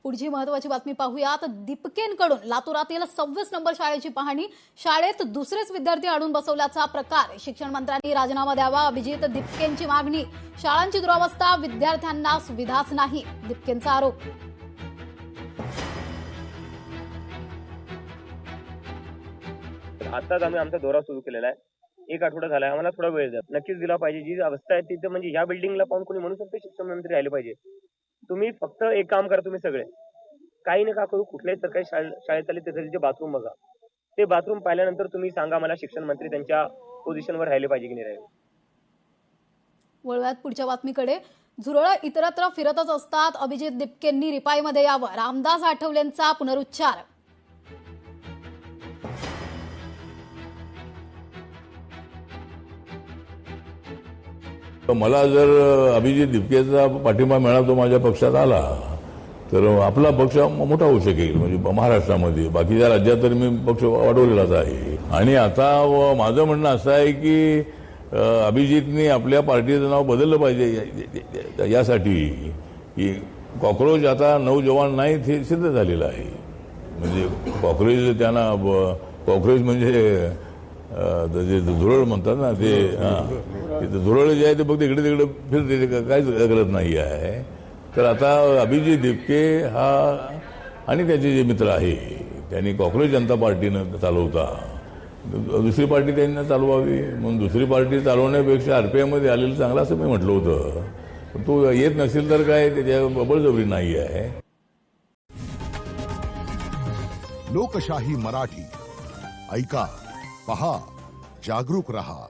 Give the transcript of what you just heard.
पुढची महत्त्वाची बातमी पाहूयात। दीपकेंकडून लातूरातील 26 नंबर शाळेची पाहणी, शाळेत दुसरेच विद्यार्थी आणून बसवल्याचा प्रकार, शिक्षण मंत्र्यांनी राजीनामा द्यावा, अभिजित दीपकेंची मागणी, शाळांची दुरावस्था, विद्यार्थ्यांना सुविधाच नाही, दीपकेंचा आरोप। आताच आम्ही आमचा दौरा सुरू केलेला आहे। 1 आठवडा झाला आहे, आम्हाला थोडा वेळ द्या, नक्कीच दिला पाहिजे। जी अवस्था आहे तिथे म्हणजे या बिल्डिंगला पाहून कोणी म्हणू शकते शिक्षण मंत्री राहिले पाहिजे। तुम्ही फक्त एक काम करा, तुम्ही सगळे काही नका करू, कुठल्याही सरकारी शाळेत आले तिथे बाथरूम बघा, ते बाथरूम पाहिल्यानंतर तुम्ही सांगा मला शिक्षण मंत्री त्यांच्या पोझिशनवर राहिले पाहिजे की नाही राहिले। वळव्यात पुढच्या बातमीकडे। झुरळ इतरत्र फिरतच असतात, अभिजित दीपकेंनी रिपाईमध्ये यावं, रामदास आठवलेंचा पुनरुच्चार। मला जर अभिजित दीपकेचा पाठिंबा मिळाला, तो माझ्या पक्षात आला तर आपला पक्ष मोठा होऊ शकेल, म्हणजे महाराष्ट्रामध्ये। बाकीच्या राज्यात तर मी पक्ष वाढवलेलाच आहे। आणि आता माझं म्हणणं असं आहे की अभिजितनी आपल्या पार्टीचं नाव बदललं पाहिजे, यासाठी की कॉक्रोच आता नौजवान नाही, हे सिद्ध झालेलं आहे। म्हणजे कॉक्रोच त्यांना कॉक्रोच म्हणजे जे झुरळ म्हणतात ना, ते झुरळ जे आहे ते फक्त इकडे तिकडे फिरते, काहीच करत नाही आहे। तर आता अभिजित दीपके हा आणि त्याचे जे मित्र आहे त्यांनी कॉक्रोच जनता पार्टीनं चालवता, दुसरी पार्टी त्यांना चालवावी, म्हणून दुसरी पार्टी चालवण्यापेक्षा आरपीआयमध्ये आलेलं चांगलं असं मी म्हटलं होतं। पण तो येत नसेल तर काय, त्याच्या बळजबरी नाही आहे। लोकशाही मराठी ऐका, पहा, जागरूक रहा।